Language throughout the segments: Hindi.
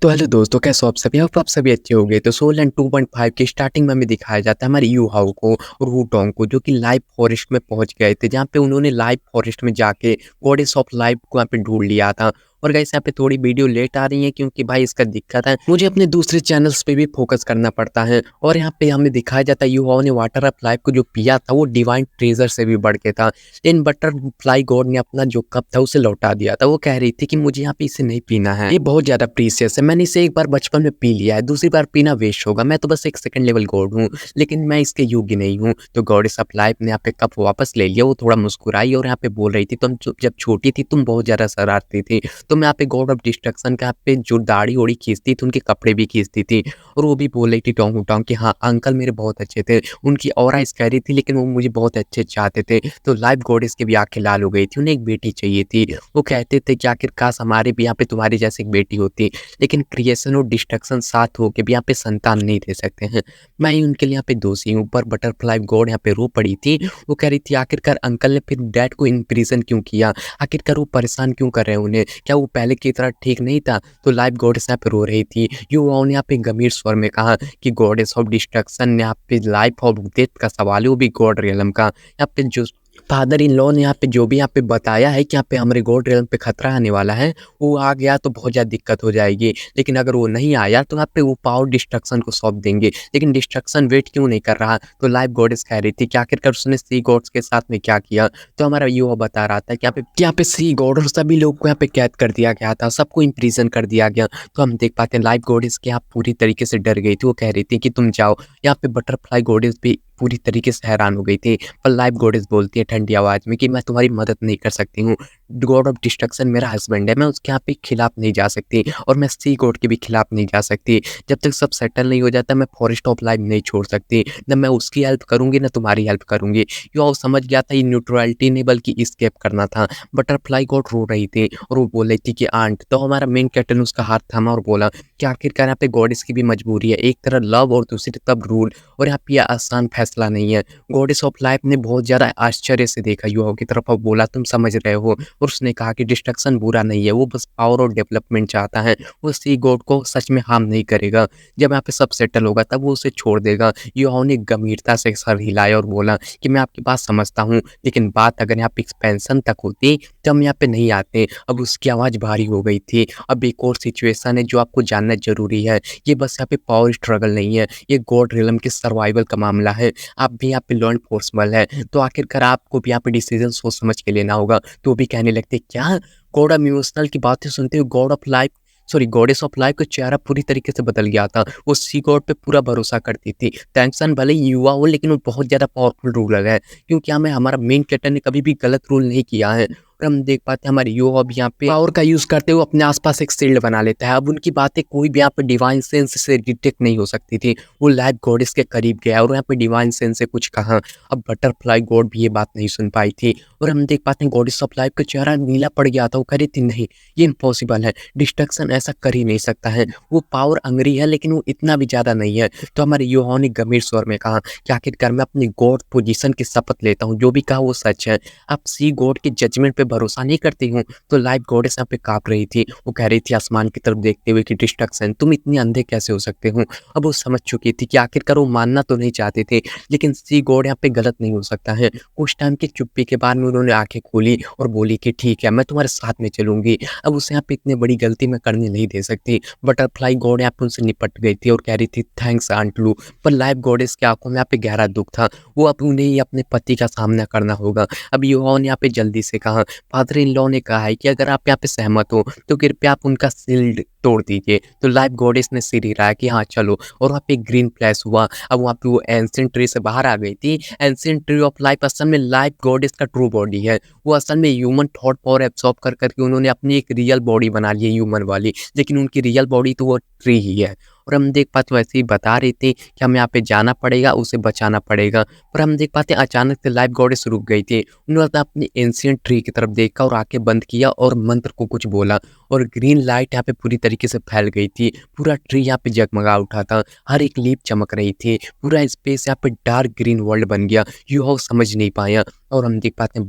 तो हेलो दोस्तों, कैसे हो आप सभी? होप आप सभी अच्छे होंगे। तो सोल एंड 2.5 की स्टार्टिंग में हमें दिखाया जाता है हमारे यू हाउ को और वू टोंग को, जो कि लाइव फॉरेस्ट में पहुंच गए थे, जहाँ पे उन्होंने लाइव फॉरेस्ट में जाके गॉडेस ऑफ लाइफ को यहाँ पे ढूंढ लिया था। और गाइस, यहाँ पे थोड़ी वीडियो लेट आ रही है क्योंकि भाई इसका दिक्कत है, मुझे अपने दूसरे चैनल्स पे भी फोकस करना पड़ता है। और यहाँ पे हमें दिखाया जाता है यू हाउ ने वाटर ऑफ लाइफ को जो पिया था वो डिवाइन ट्रेजर से भी बढ़ के था। इन बटरफ्लाई गॉड ने अपना जो कप था उसे लौटा दिया था। वो कह रही थी कि मुझे यहाँ पे इसे नहीं पीना है, ये बहुत ज्यादा प्रीशियस है, मैंने इसे एक बार बचपन में पी लिया है, दूसरी बार पीना वेस्ट होगा, मैं तो बस एक सेकंड लेवल गॉड हूँ, लेकिन मैं इसके योग्य नहीं हूँ। तो गॉडेस ऑफ लाइफ ने यहाँ पे कप वापस ले लिया। वो थोड़ा मुस्कुराई और यहाँ पे बोल रही थी, तुम जब छोटी थी तुम बहुत ज्यादा शरारती थी, तुम यहाँ पे गॉड ऑफ डिस्ट्रक्शन का यहाँ पे जो दाढ़ी ओढ़ी खींचती थी उनके कपड़े भी खींचती थी। और वो भी बोल रही थी टोंग टोंग कि हाँ अंकल मेरे बहुत अच्छे थे, उनकी ऑरा स्कैरी थी लेकिन वो मुझे बहुत अच्छे चाहते थे। तो लाइफ गॉडेस की भी आंखें लाल हो गई थी, उन्हें एक बेटी चाहिए थी। वो कहते थे कि आखिर काश हमारे भी यहाँ पे तुम्हारी जैसी एक बेटी होती, लेकिन क्रिएशन और डिस्ट्रक्शन साथ होके भी यहाँ पे संतान नहीं दे सकते हैं, मैं ही उनके लिए यहाँ पे दोषी हूँ। पर बटरफ्लाई गॉड यहाँ पे रो पड़ी थी। वो कह रही थी आखिरकार अंकल ने फिर डैड को इन प्रिजन क्यों किया, आखिरकार वो परेशान क्यों कर रहे हैं उन्हें, क्या वो पहले की तरह ठीक नहीं था? तो लाइफ गॉडेस यहाँ पे रो रही थी। युवाओं ने यहाँ पे गंभीर स्वर में कहा कि गॉडेस ऑफ डिस्ट्रक्शन ने यहाँ पे लाइफ ऑफ डेथ का सवाल है, वो भी गॉड रियलम का। यहाँ पे जो फादर इन लॉ ने यहाँ पे जो भी यहाँ पे बताया है कि यहाँ पे हमारे गॉड रियल्म पे खतरा आने वाला है, वो आ गया तो बहुत ज़्यादा दिक्कत हो जाएगी। लेकिन अगर वो नहीं आया तो यहाँ पे वो पावर डिस्ट्रक्शन को सौंप देंगे। लेकिन डिस्ट्रक्शन वेट क्यों नहीं कर रहा? तो लाइफ गॉडेस कह रही थी कि आखिरकार उसने सी गॉड्स के साथ में क्या किया। तो हमारा युवा बता रहा था कि यहाँ पे सी गॉड और सभी लोग को यहाँ पे कैद कर दिया गया था, सबको इम्प्रिजन कर दिया गया। तो हम देख पाते हैं लाइफ गॉडेस के यहाँ पूरी तरीके से डर गई थी। वो कह रही थी कि तुम जाओ। यहाँ पे बटरफ्लाई गॉडेस भी पूरी तरीके से हैरान हो गई थी। पर लाइफ गॉडेस बोलती है ठंडी आवाज में कि मैं तुम्हारी मदद नहीं कर सकती हूँ, गॉड ऑफ डिस्ट्रक्शन मेरा हस्बैंड है, मैं उसके यहाँ पे खिलाफ नहीं जा सकती और मैं सी गॉड के भी खिलाफ नहीं जा सकती। जब तक सब सेटल नहीं हो जाता मैं फॉरेस्ट ऑफ लाइफ नहीं छोड़ सकती, न मैं उसकी हेल्प करूंगी न तुम्हारी हेल्प करूंगी। यो समझ गया था ये न्यूट्रलिटी नहीं बल्कि स्केप करना था। बटरफ्लाई गॉड रो रही थी और वो बोल रही थी कि आंट। तो हमारा मेन कैप्टन उसका हाथ थामा और बोला कि आखिरकार यहाँ पे गॉडेस की भी मजबूरी है, एक तरह लव और दूसरी तरफ रूल, और यहाँ पे आसान फैसला नहीं है। गॉडेस ऑफ लाइफ ने बहुत ज़्यादा आश्चर्य से देखा युवाओं की तरफ और बोला तुम समझ रहे हो? और उसने कहा कि डिस्ट्रक्शन बुरा नहीं है, वो बस पावर और डेवलपमेंट चाहता है, वो सी गॉड को सच में हार्म नहीं करेगा। जब यहाँ पे सब सेटल होगा तब वो उसे छोड़ देगा। युवाओं ने गंभीरता से सर हिलाया और बोला कि मैं आपकी बात समझता हूँ, लेकिन बात अगर यहाँ पे एक्सपेंशन तक होती तो हम यहाँ पे नहीं आते। अब उसकी आवाज़ भारी हो गई थी। अब एक और सिचुएशन है जो आपको जानना जरूरी है, ये बस यहाँ पे पावर स्ट्रगल नहीं है, ये गॉड रियलम के सर्वाइवल का मामला है। आप भी यहाँ पे लॉ एनफोर्समेंट है, तो आखिरकार आपको भी यहाँ पे डिसीजन सोच समझ के लेना होगा। तो भी कहने लगते क्या? गॉड ऑफ इमोशनल की बातें सुनते हुए God of life sorry goddess of life का चेहरा पूरी तरीके से बदल गया था। वो सी गॉड पे पूरा भरोसा करती थी। टेंशन भले ही युवा हो लेकिन वो बहुत ज़्यादा पावरफुल रूलर है, क्योंकि हमें हमारा मेन कैरेक्टर ने कभी भी गलत रूल नहीं किया है। और हम देख पाते हैं हमारे युवा अब यहाँ पे पावर का यूज करते हुए अपने आसपास एक शील्ड बना लेता है। अब उनकी बातें कोई भी यहाँ पे डिवाइन सेंस से डिटेक्ट नहीं हो सकती थी। वो लाइफ गॉडेस के करीब गया और यहाँ पे डिवाइन सेंस से कुछ कहा। अब बटरफ्लाई गॉड भी ये बात नहीं सुन पाई थी। और हम देख पाते हैं गॉडेस ऑफ लाइफ का चेहरा नीला पड़ गया था। वो कह रही थी नहीं, ये इम्पॉसिबल है, डिस्ट्रक्शन ऐसा कर ही नहीं सकता है, वो पावर अंगरी है लेकिन वो इतना भी ज़्यादा नहीं है। तो हमारे युवाओं ने गंभीर स्वर में कहा कि आखिरकार मैं अपनी गॉड पोजीशन की शपथ लेता हूँ, जो भी कहा वो सच है। आप सी गॉड के जजमेंट पे भरोसा नहीं करती हूँ? तो लाइफ गॉडेस यहाँ पे काँप रही थी। वो कह रही थी आसमान की तरफ देखते हुए कि डिस्ट्रक्शन, तुम इतने अंधे कैसे हो सकते हो? अब वो समझ चुकी थी कि आखिरकार वो मानना तो नहीं चाहते थे, लेकिन सी गॉड यहाँ पे गलत नहीं हो सकता है। कुछ टाइम की चुप्पी के बाद में उन्होंने आंखें खोली और बोली कि ठीक है मैं तुम्हारे साथ में चलूंगी। अब उसे यहाँ पे इतनी बड़ी गलती मैं करने नहीं दे सकती। बटरफ्लाई गॉड यहाँ पे उनसे निपट गई थी और कह रही थी थैंक्स आंट लू। पर लाइफ गॉडेस की आंखों में यहाँ पे गहरा दुख था। वो अब उन्हें ही अपने पति का सामना करना होगा। अब युवाओं ने यहाँ पे जल्दी से कहा, फादर इन लॉ ने कहा है कि अगर आप यहाँ पे सहमत हो तो कृपया आप उनका शील्ड तोड़ दीजिए। तो लाइफ गॉडेस ने सिर हिलाया कि हाँ चलो, और वहाँ पे ग्रीन फ्लैश हुआ। अब वहाँ पे वो एंशिएंट ट्री से बाहर आ गई थी। एंशिएंट ट्री ऑफ लाइफ असल में लाइफ गॉडेस का ट्रू बॉडी है। वो असल में ह्यूमन थॉट पावर एब्सॉर्ब कर करके उन्होंने अपनी एक रियल बॉडी बना ली है ह्यूमन वाली, लेकिन उनकी रियल बॉडी तो वो ट्री ही है। और हम देख पाते वैसे ही बता रही थी कि हमें यहाँ पे जाना पड़ेगा, उसे बचाना पड़ेगा। पर हम देख पाते अचानक से लाइफ गॉडेस रुक गई थी। उन्होंने अपनी एंशिएंट ट्री की तरफ देखा और आंखें बंद किया और मंत्र को कुछ बोला, और ग्रीन लाइट यहाँ पे पूरी तरीके से फैल गई थी। पूरा ट्री यहाँ पे जगमगा उठा था, हर एक लीफ चमक रही थी, पूरा स्पेस यहाँ पे डार्क ग्रीन वर्ल्ड बन गया। यू हाउ समझ नहीं पाया। और हम देख पाते हैं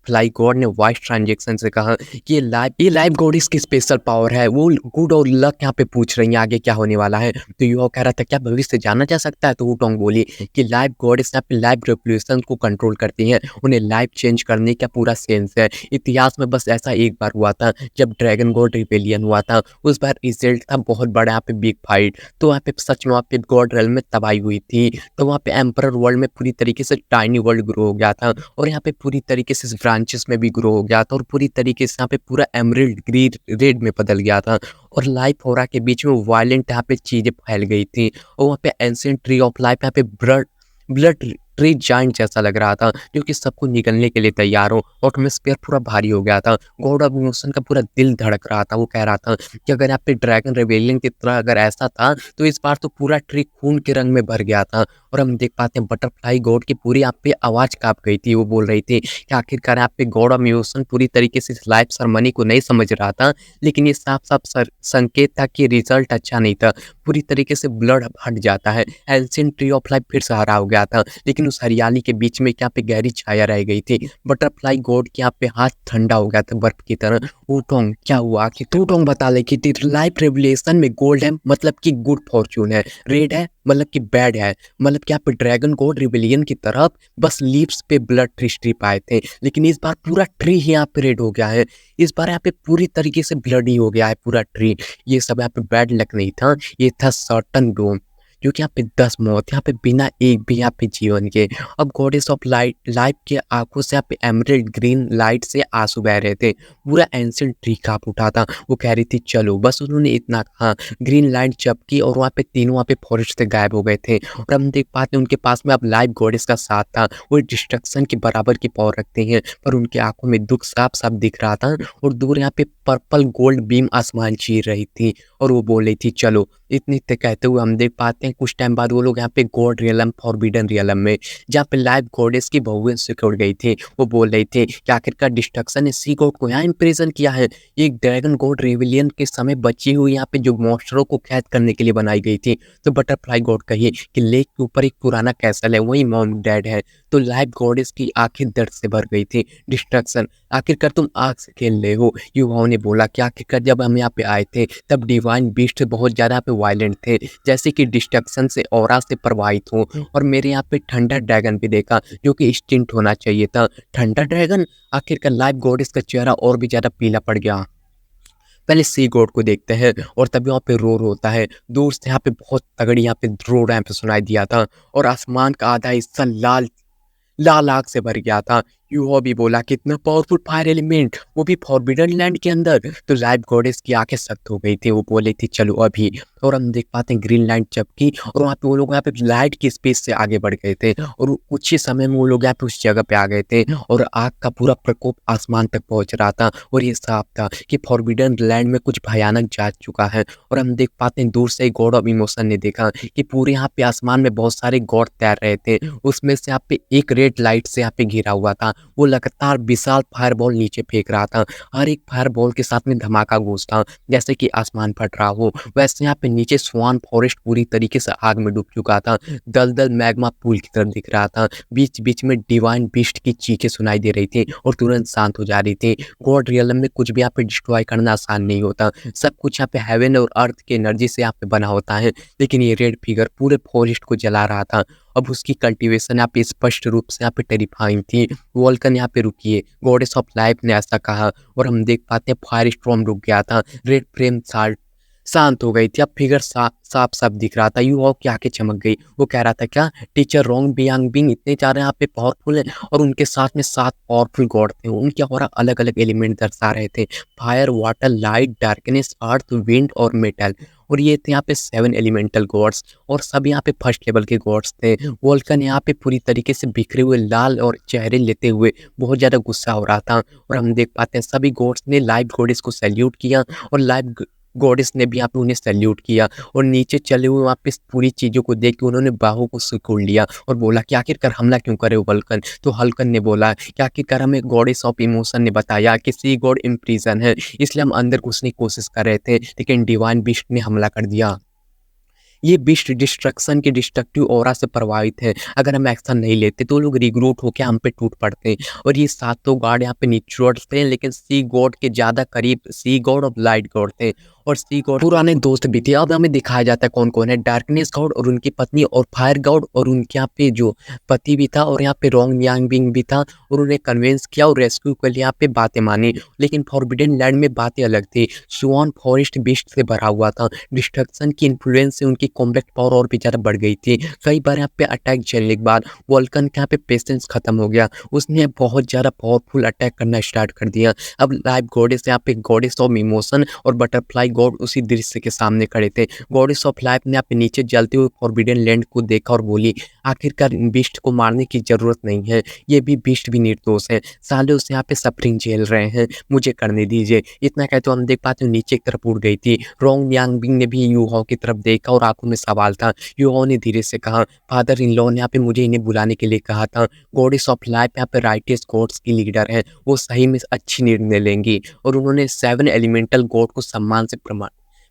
बटरफ्लाई गॉड ने वॉइस ट्रांजैक्शन से कहा कि ये लाइव गॉड इसकी स्पेशल पावर है। वो गुड और लक यहाँ पे पूछ रही हैं आगे क्या होने वाला है। तो यूहाओ कह रहा था क्या भविष्य जाना जा सकता है? तो वुडोंग बोली कि लाइव गॉडेस यहाँ पे लाइव रेवोल्यूशन को कंट्रोल करती हैं, उन्हें लाइफ चेंज करने का पूरा सेंस है। इतिहास में बस ऐसा एक बार हुआ था जब ड्रैगन गॉड रिबेलियन हुआ था, उस बार रिजल्ट था बहुत बड़ा यहाँ पे बिग फाइट। तो वहाँ पे सच में वहाँ पे गॉड रेल में तबाही हुई थी। तो वहाँ पे एम्परर वर्ल्ड में पूरी तरीके से टाइनी वर्ल्ड ग्रो हो गया था और यहाँ पे पूरी तरीके से ब्रांचेस में भी ग्रो हो गया था और पूरी तरीके से यहाँ पे पूरा एमरल्ड ग्रीन रेड में बदल गया था और लाइफ होरा के बीच में वायलेंट यहाँ पे चीजें फैल गई थी और वहाँ पे एंशिएंट ट्री ऑफ लाइफ यहाँ पे ब्लड ब्लड ट्री जाइंट जैसा लग रहा था जो कि सबको निकलने के लिए तैयार हो। एटमॉस्फेयर पूरा भारी हो गया था। गॉड ऑफ इमोशन का पूरा दिल धड़क रहा था। वो कह रहा था कि अगर यहाँ पे ड्रैगन रेवेलियन की तरह अगर ऐसा था तो इस बार तो पूरा ट्री खून के रंग में भर गया था। और हम देख पाते हैं बटरफ्लाई गॉड की पूरी यहाँ पे आवाज कांप गई थी। वो बोल रही थी कि आखिरकार यहाँ पे गॉड ऑफ इमोशन पूरी तरीके से इस लाइफ सेरेमनी को नहीं समझ रहा था, लेकिन ये साफ साफ संकेत था कि रिजल्ट अच्छा नहीं था। पूरी तरीके से ब्लड हट जाता है। एंशिएंट ट्री ऑफ लाइफ फिर से हरा हो गया था, लेकिन उस हरियाली के बीच में यहाँ पे गहरी छाया रह गई थी। बटरफ्लाई गॉड के यहाँ पे हाथ ठंडा हो गया था बर्फ की तरह। वुडोंग क्या हुआ कि वुडोंग बता ले कि लाइफ रेवोल्यूशन में गोल्ड है मतलब कि गुड फॉर्चून है, रेड है मतलब कि बैड है। मतलब कि यहाँ पे ड्रैगन गॉड रिबेलियन की तरफ बस लीव्स पे ब्लड ट्री स्ट्रिप आए थे, लेकिन इस बार पूरा ट्री ही यहाँ पे रेड हो गया है। इस बार यहाँ पे पूरी तरीके से ब्लड ही हो गया है पूरा ट्री। ये सब यहाँ पे बैड लक नहीं था, ये था सर्टन डोम, क्योंकि यहाँ पे 10 मौत, यहाँ पे बिना एक भी यहाँ पे जीवन के। अब गॉडेस ऑफ लाइट लाइफ के आंखों से यहाँ पे एमरल्ड ग्रीन लाइट से आंसू बह रहे थे। पूरा एंशिएंट ट्री कांप उठा था। वो कह रही थी चलो, बस उन्होंने इतना कहा, ग्रीन लाइट चपकी और वहाँ पे तीनों वहाँ पे फॉरेस्ट से गायब हो गए थे। और हम देख पाते हैं उनके पास में अब लाइव गॉडेस का साथ था। वो डिस्ट्रक्शन के बराबर की पावर रखते हैं, पर उनकी आंखों में दुख साफ साफ दिख रहा था। और दूर यहाँ पे पर्पल गोल्ड बीम आसमान चीर रही थी और वो बोल रही थी चलो। इतनी कहते हुए हम देख पाते हैं कुछ टाइम बाद वो लोग यहाँ पे गॉड रियलम फॉरबिडन रियलम में, जहाँ पे लाइव गॉडेस की बहुएं सिकुड़ गई थी। वो बोल रही थी कि आखिरकार डिस्ट्रक्शन ने सी गॉड को यहाँ इम्प्रेजन किया है। एक ड्रैगन गॉड रेविलियन के समय बची हुई यहाँ पे जो मॉन्स्टरों को कैद करने के लिए बनाई गई थी। तो बटरफ्लाई गॉड कही कि लेक के ऊपर एक पुराना कैसल है, वही माउंट डैड है। तो लाइव गॉडेस की आंखें दर्द से भर गई थी। डिस्ट्रक्शन, आखिरकार तुम आग से खेल रहे हो। युवाओं ने बोला कि आखिरकार जब हम यहाँ पे आए थे तब डिवाइन बीस्ट बहुत ज़्यादा यहाँ पे वायलेंट थे, जैसे कि डिस्ट्रक्शन से ऑरा से प्रभावित हो। और मेरे यहाँ पे ठंडा ड्रैगन भी देखा जो कि एक्सटिंक्ट होना चाहिए था। ठंडा ड्रैगन, आखिरकार लाइव गॉडेस का चेहरा और भी ज़्यादा पीला पड़ गया। पहले सी गॉड को देखते हैं और तभी वहाँ पे रोर होता है। दूर से यहाँ पे बहुत तगड़ी यहाँ पे रोर यहाँ पे सुनाई दिया था और आसमान का आधा हिस्सा लाल लाल आग से भर गया था। यूहो भी बोला कितना पावरफुल फायर एलिमेंट, वो भी फॉरबिडन लैंड के अंदर। तो लाइव गॉडेस की आंखें सख्त हो गई थी। वो बोले थी चलो अभी। और हम देख पाते हैं ग्रीन लाइट चपकी और वहाँ पे वो लोग यहाँ पे लाइट की स्पेस से आगे बढ़ गए थे और कुछ ही समय में वो लोग यहाँ पे उस जगह पे आ गए थे और आग का पूरा प्रकोप आसमान तक पहुंच रहा था। और ये साफ था कि फॉरबिडन लैंड में कुछ भयानक जा चुका है। और हम देख पाते हैं दूर से गॉड ऑफ इमोशन ने देखा कि पूरे यहाँ पे आसमान में बहुत सारे गॉड तैर रहे थे। उसमें से यहाँ पे एक रेड लाइट से यहाँ पे घिरा हुआ था। वो लगातार विशाल फायरबॉल नीचे फेंक रहा था। हर एक फायरबॉल के साथ में धमाका गूंजता, जैसे कि आसमान फट रहा हो। वैसे यहाँ पे नीचे स्वान फॉरेस्ट पूरी तरीके से आग में डूब चुका था। दलदल मैग्मा पूल की तरफ दिख रहा था। बीच बीच में डिवाइन बीस्ट की चीखें सुनाई दे रही थी और तुरंत शांत हो जा रही थी। गॉड रियलम में कुछ भी यहाँ पे डिस्ट्रॉय करना आसान नहीं होता। सब कुछ यहाँ पे हेवन और अर्थ के एनर्जी से यहाँ पे बना होता है, लेकिन ये रेड फिगर पूरे फॉरेस्ट को जला रहा था। अब उसकी कल्टीवेशन यहाँ पे स्पष्ट रूप से यहाँ पे टेरिफाइंग थी। वोल्कन यहाँ पे रुकिए, गॉडेस ऑफ लाइफ ने ऐसा कहा। और हम देख पाते हैं फायर स्टॉर्म रुक गया था। रेड फ्लेम शांत हो गई थी। अब फिगर साफ साफ दिख रहा था। यू की आंखें चमक गई। वो कह रहा था क्या टीचर रोंग बियांग बिंग इतने चार यहाँ पे पावरफुल है और उनके साथ में 7 पावरफुल गॉड थे। उनके और अलग अलग एलिमेंट दर्शा रहे थे, फायर, वाटर, लाइट, डार्कनेस, अर्थ, विंड और मेटल। और ये थे यहाँ पे 7 एलिमेंटल गॉड्स और सब यहाँ पे फर्स्ट लेवल के गॉड्स थे। वोल्कन यहाँ पे पूरी तरीके से बिखरे हुए लाल और चेहरे लेते हुए बहुत ज़्यादा गुस्सा हो रहा था। और हम देख पाते हैं सभी गॉड्स ने लाइव गॉडेस को सैल्यूट किया और लाइव गॉडेस ने भी यहाँ पे उन्हें सैल्यूट किया। और नीचे चले हुए वहाँ पे पूरी चीज़ों को देख के उन्होंने बाहों को सिकुड़ लिया और बोला कि आखिरकार हमला क्यों करे वल्कन। तो हल्कन ने बोला कि आखिरकार हमें गॉडेस ऑफ इमोशन ने बताया कि सी गॉड इम्प्रिजन है, इसलिए हम अंदर घुसने की कोशिश कर रहे थे, लेकिन डिवाइन बीस्ट ने हमला कर दिया। ये बीस्ट डिस्ट्रक्शन के डिस्ट्रक्टिव ऑरा से प्रभावित है। अगर हम एक्शन नहीं लेते तो लोग रिग्रूट होके हम पे टूट पड़ते हैं। और ये सातों गॉड यहाँ पे न्यूट्रल्स थे, लेकिन सी गॉड के ज़्यादा करीब सी गॉड और लाइट गॉड थे। और सी गॉड पुराने दोस्त भी थे। अब हमें दिखाया जाता है कौन-कौन है। डार्कनेस गॉड और उनकी पत्नी, और फायर गॉड और उनके यहाँ पे जो पति भी था, और यहाँ पे रोंग यांगबिंग भी था, और उन्हें कन्विंस किया और रेस्क्यू के लिए यहाँ पे बातें मानी। लेकिन फॉरबिडन लैंड में बातें अलग थी। स्वान फॉरेस्ट बीस्ट से भरा हुआ था। डिस्ट्रक्शन की इन्फ्लुएंस से उनकी कॉम्बैट पावर और भी ज़्यादा बढ़ गई थी। कई बार यहाँ पे अटैक झेलने के बाद वोल्कन के यहाँ पे पेशेंस खत्म हो गया। उसने बहुत ज़्यादा पावरफुल अटैक करना स्टार्ट कर दिया। अब लाइव गॉडेस यहाँ पे गॉडेस ऑफ इमोशन और बटरफ्लाई गॉड उसी दृश्य के सामने खड़े थे। गॉडेस ऑफ लाइफ ने यहाँ पे नीचे जलते हुए फॉरबिडन लैंड को देखा और बोली, आखिरकार बीस्ट को मारने की जरूरत नहीं है। ये भी बीस्ट भी निर्दोष है। साले उसे यहाँ पे सफरिंग झेल रहे हैं, मुझे करने दीजिए। इतना कहते तो हम देख पाते हैं नीचे की तरफ उड़ गई थी। रोंग यांगबिंग ने भी यूहाओ की तरफ देखा और आंखों में सवाल था। यूहाओ ने धीरे से कहा, फादर इन लॉ ने यहाँ पे मुझे इन्हें बुलाने के लिए कहा था। गॉडेस ऑफ लाइफ यहाँ पे राइटियस गॉड्स की लीडर है, वो सही में अच्छी निर्णय लेंगी। और उन्होंने 7 एलिमेंटल गॉड को सम्मान से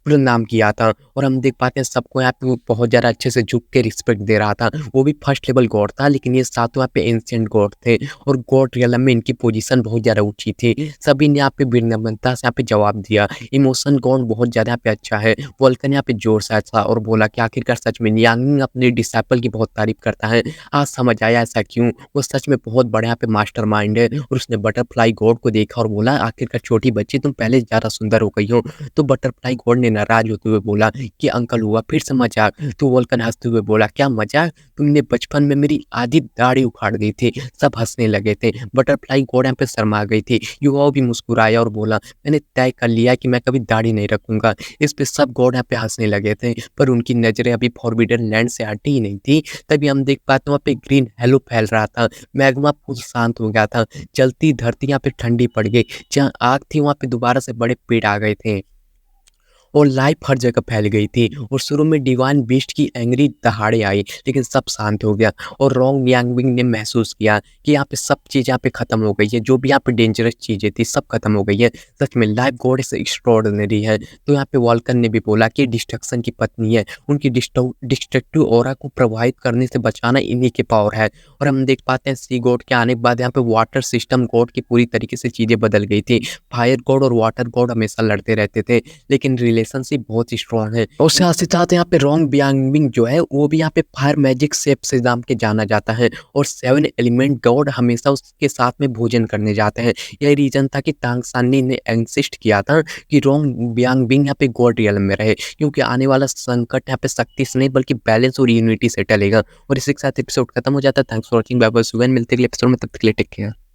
प्रणाम किया था। और हम देख पाते हैं सबको यहाँ पे वो बहुत ज़्यादा अच्छे से झुक के रिस्पेक्ट दे रहा था। वो भी फर्स्ट लेवल गॉड था, लेकिन ये सातों यहाँ पे एंशिएंट गॉड थे, और गॉड रियलम में इनकी पोजीशन बहुत ज़्यादा ऊंची थी। सभी ने यहाँ पे विनम्रता से यहाँ पे जवाब दिया। इमोशन गॉड बहुत ज़्यादा यहाँ पे अच्छा है। वोल्कन यहाँ पे जोर से था और बोला कि आखिरकार सच में यांग अपने डिसाइपल की बहुत तारीफ करता है। आज समझ आया ऐसा क्यों। वो सच में बहुत बड़ा यहाँ पे मास्टरमाइंड है। और उसने बटरफ्लाई गॉड को देखा और बोला, आखिरकार छोटी बच्ची तुम पहले ज़्यादा सुंदर हो गई हो। तो बटरफ्लाई गॉड ने नाराज होते हुए बोला कि अंकल हुआ फिर से मजाक। तो वोल्कन हंसते हुए बोला, क्या मजाक, तुमने बचपन में मेरी आधी दाढ़ी उखाड़ दी थी। सब हंसने लगे थे। बटरफ्लाई गॉड यहाँ पे शर्मा गई थी। युवाओं भी मुस्कुराया और बोला, मैंने तय कर लिया कि मैं कभी दाढ़ी नहीं रखूंगा। इस पे सब गॉड यहाँ पे हंसने लगे थे, पर उनकी नजरें अभी फॉरबिडन लैंड से हटी ही नहीं थी। तभी हम देख पाते वहाँ पे ग्रीन हेलो फैल रहा था। मैग्मा फुल शांत हो गया था। जलती धरती यहाँ पे ठंडी पड़ गई। जहाँ आग थी वहाँ पे दोबारा से बड़े पेड़ आ गए थे, और लाइफ हर जगह फैल गई थी। और शुरू में डिवाइन बीस्ट की एंग्री दहाड़े आई, लेकिन सब शांत हो गया। और रोंग यांगबिंग ने महसूस किया कि यहाँ पे सब चीज़ यहाँ पे ख़त्म हो गई है। जो भी यहाँ पे डेंजरस चीज़ें थी सब खत्म हो गई है। सच में लाइफ गॉड से एक्स्ट्रॉर्डिनरी है। तो यहाँ पे वॉल्कन ने भी बोला कि डिस्ट्रक्शन की पत्नी है, उनकी डिस्ट्रक्टिव ऑरा को प्रभावित करने से बचाना इन्हीं की पावर है। और हम देख पाते हैं सी गॉड के आने के बाद यहाँ पे वाटर सिस्टम गॉड की पूरी तरीके से चीज़ें बदल गई थी। फायर गॉड और वाटर गॉड हमेशा लड़ते रहते थे, लेकिन रिलेशनशिप बहुत स्ट्रॉन्ग है। और साथ ही साथ यहाँ पे रोंग बियांगमिंग जो है वो भी यहाँ पे फायर मैजिक शेफ से नाम के जाना जाता है। और 7 एलिमेंट गॉड हमेशा उसके साथ में भोजन करने जाते हैं। यही रीजन था कि तांगसानी ने इंसिस्ट किया था कि रोंग बियांगमिंग यहाँ पे गॉड रियल में रहे, क्योंकि आने वाला संकट यहाँ पे शक्ति से नहीं बल्कि बैलेंस और यूनिटी से टलेगा। और इसी के साथ एपिसोड खत्म हो जाता है। Thanks for watching, bye bye, मिलते हैं अगले एपिसोड में, तब तक के लिए टेक केयर।